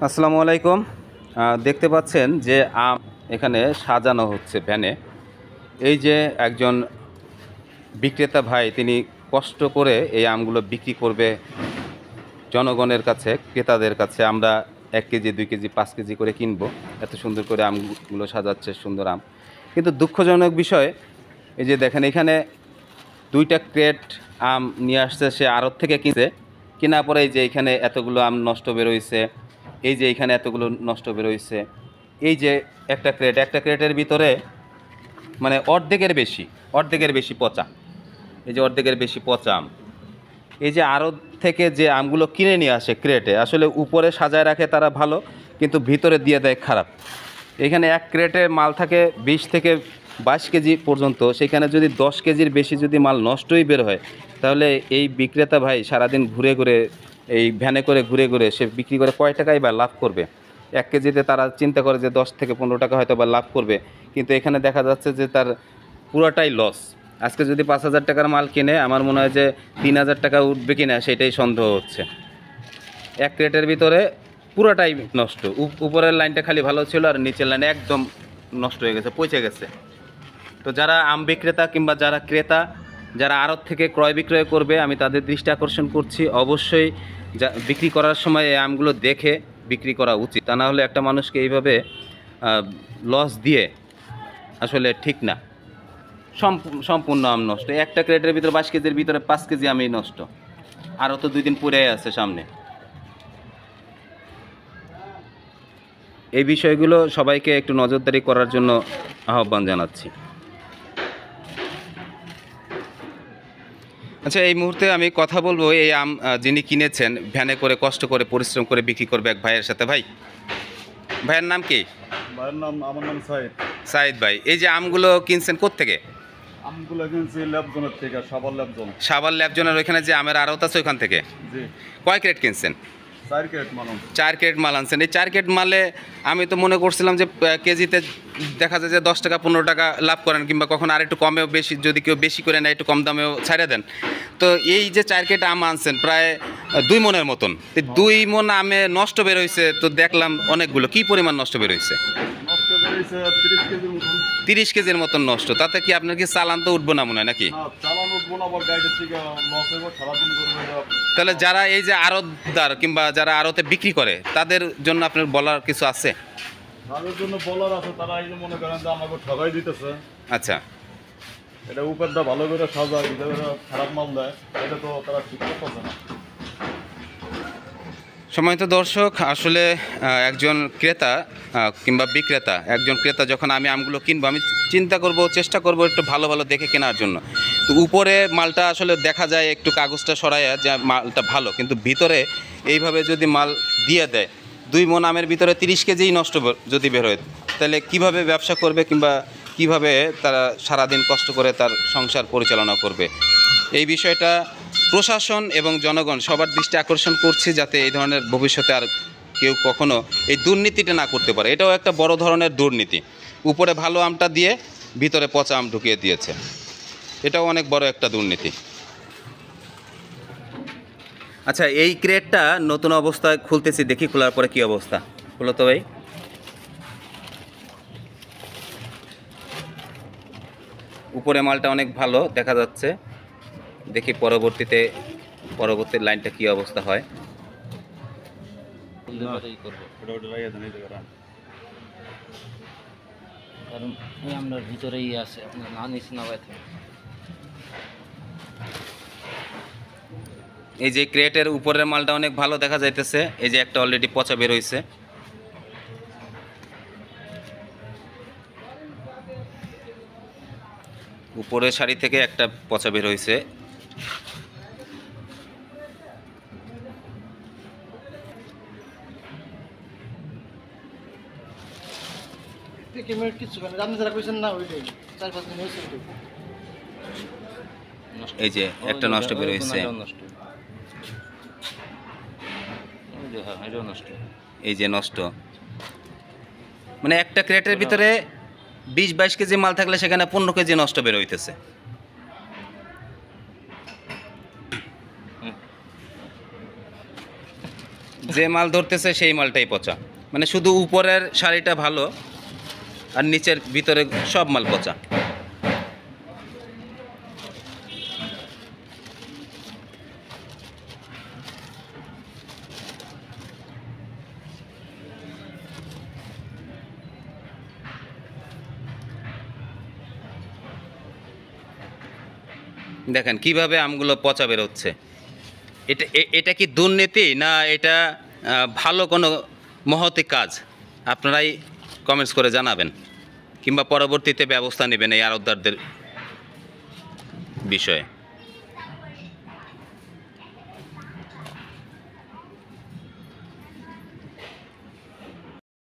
আসসালামু আলাইকুম। দেখতে পাচ্ছেন যে আম এখানে সাজানো হচ্ছে ভ্যানে। এই যে একজন বিক্রেতা ভাই তিনি কষ্ট করে এই আমগুলো বিক্রি করবে জনগণের কাছে, ক্রেতাদের কাছে। আমরা ১ কেজি, ২ কেজি, ৫ কেজি করে কিনবো। এত সুন্দর করে আমগুলো সাজাচ্ছে, সুন্দর আম। কিন্তু দুঃখজনক বিষয়, এই যে দেখেন এখানে ২ টা ক্রেট আম নিয়ে আসছে, সে আড়ত থেকে কিনছে। কেনার পরে এই যে এখানে এতগুলো আম নষ্ট বেরোইছে, এই যে এখানে এতগুলো নষ্ট বেরোইছে। এই যে একটা ক্রেটের ভিতরে মানে অর্ধেকের বেশি পচা। এই যে অর্ধেকের বেশি পচা আম। এই যে আড়ত থেকে যে আমগুলো কিনে নিয়ে আসে ক্রেটে, আসলে উপরে সাজায় রাখে তারা ভালো, কিন্তু ভিতরে দিয়ে দেয় খারাপ। এখানে এক ক্রেটে মাল থাকে ২০ থেকে ২২ কেজি পর্যন্ত। সেখানে যদি ১০ কেজির বেশি যদি মাল নষ্টই বের হয়, তাহলে এই বিক্রেতা ভাই সারাদিন ঘুরে ঘুরে, এই ভ্যানে করে ঘুরে ঘুরে সে বিক্রি করে কয় টাকাই বা লাভ করবে? ১ কেজিতে তারা চিন্তা করে যে ১০ থেকে ১৫ টাকা হয়তো বা লাভ করবে, কিন্তু এখানে দেখা যাচ্ছে যে তার পুরোটাই লস। আজকে যদি ৫,০০০ টাকার মাল কিনে, আমার মনে হয় যে ৩,০০০ টাকা উঠবে কিনা সেটাই সন্দেহ হচ্ছে। এক ক্রেটের ভিতরে পুরোটাই নষ্ট। উপরের লাইনটা খালি ভালো ছিল, আর নিচের লাইন একদম নষ্ট হয়ে গেছে, পচে গেছে। তো যারা আম বিক্রেতা কিংবা যারা ক্রেতা, যারা আড়ত থেকে ক্রয় বিক্রয় করবে, আমি তাদের দৃষ্টি আকর্ষণ করছি, অবশ্যই বিক্রি করার সময় এই আমগুলো দেখে বিক্রি করা উচিত। তা না হলে একটা মানুষকে এইভাবে লস দিয়ে আসলে ঠিক না। সম্পূর্ণ আম নষ্ট। একটা ক্রেটের ভিতরে ২২ কেজির ভিতরে ৫ কেজি আমই নষ্ট। আরও তো ২ দিন পরে আছে সামনে। এই বিষয়গুলো সবাইকে একটু নজরদারি করার জন্য আহ্বান জানাচ্ছি। আচ্ছা, এই মুহূর্তে আমি কথা বলবো এই আম যিনি কিনেছেন, ভ্যানে করে কষ্ট করে পরিশ্রম করে বিক্রি করবে এক ভাইয়ের সাথে। ভাইয়ের নাম কি? আমার নাম সাইদ। সাইদ ভাই, এই যে আমগুলো কিনছেন কোত্থেকে? আমগুলো কিনছি ল্যাবজনের থেকে, সাভার ল্যাবজনের ওইখানে যে আমের আড়ত আছে ওইখান থেকে। জি। কয় ক্রেট কিনছেন? 4 ক্যারেট মানব। ৪ ক্রেট মাল আনছেন। এই ৪ ক্রেট মালে আমি তো মনে করছিলাম যে কেজিতে দেখা যায় যে ১০ টাকা ১৫ টাকা লাভ করেন, কিংবা কখনো আর একটু কমেও, বেশি যদি কেউ বেশি করে নেয় একটু কম দামেও ছাড়ে দেন। তো এই যে ৪ ক্রেট আম আনছেন প্রায় ২ মনের মতন, ২ মন আমে নষ্ট বের হয়েছে তো দেখলাম অনেকগুলো। কি পরিমাণ নষ্ট বের হয়েছে? নষ্ট বেরিয়েছে 30 কেজির মতন। ৩০ কেজির মতন নষ্ট। তাতে কি আপনার কি চালান তো উঠবো না মনে হয় নাকি? না, চালান উঠবো না, আবার গাড়ির থেকে লস হইব, সারাদিন করবো এটা। তাহলে যারা এই যে আড়তদার কিংবা যারা আড়তে বিক্রি করে, তাদের জন্য আপনার বলার কিছু আছে? তাদের জন্য বলার আছে, তারা এই যে মনে করেন যে আমাকে ঠকাই দিতেছে। আচ্ছা, এটা উপরটা ভালো করে সাজায়, এটা করে খারাপ মাল দেয়, এটা তো তারা ঠিক করতেছে না। সম্মানিত দর্শক, আসলে একজন ক্রেতা কিংবা বিক্রেতা, একজন ক্রেতা যখন আমি আমগুলো কিনবো, আমি চিন্তা করব, চেষ্টা করব একটু ভালো ভালো দেখে কেনার জন্য। তো উপরে মালটা আসলে দেখা যায় একটু কাগজটা সরাইয়া যে মালটা ভালো, কিন্তু ভিতরে এইভাবে যদি মাল দিয়ে দেয়, ২ মন আমের ভিতরে ৩০ কেজিই নষ্ট যদি বেরোয়, তাহলে কিভাবে ব্যবসা করবে কিংবা কিভাবে তারা সারাদিন কষ্ট করে তার সংসার পরিচালনা করবে? এই বিষয়টা প্রশাসন এবং জনগণ সবার দৃষ্টি আকর্ষণ করছে, যাতে এই ধরনের ভবিষ্যতে আর কেউ কখনো এই দুর্নীতিটা না করতে পারে। এটাও একটা বড় ধরনের দুর্নীতি। উপরে ভালো আমটা দিয়ে ভিতরে পচা আম ঢুকিয়ে দিয়েছে, এটাও অনেক বড় একটা দুর্নীতি। আচ্ছা, এই ক্রেটটা নতুন অবস্থায় খুলতেছি, দেখি খোলার পরে কি অবস্থা। খুলো তো ভাই। উপরে মালটা অনেক ভালো দেখা যাচ্ছে, দেখি পরবর্তী লাইনটা কি অবস্থা হয়। কারণ ওই আমরা ভিতরেই আছে, আপনার না নিচ না বাইরে। এই যে ক্রেটের উপরের মালটা অনেক ভালো দেখা যাইতেছে, এই যে একটা অলরেডি পচা বের হয়েছে। উপরের সারি থেকে একটা পচা বের হয়েছে। এই যে একটা নষ্ট বের হয়েছে, এই যে নষ্ট। মানে একটা ক্রেটের ভিতরে ২০-২২ কেজি মাল থাকলে সেখানে ১৫ কেজি নষ্ট বের হইতেছে। যে মাল ধরতেছে সেই মালটাই পচা, মানে শুধু উপরের শাড়িটা ভালো আর নিচের ভিতরে সব মাল পচা। দেখেন কিভাবে আমগুলো পচা বেরোচ্ছে। এটা কি দুর্নীতি না এটা ভালো কোনো মহতি কাজ? আপনারাই কমেন্টস করে জানাবেন, কিংবা পরবর্তীতে ব্যবস্থা নেবেন এই আড়তদারদের বিষয়ে।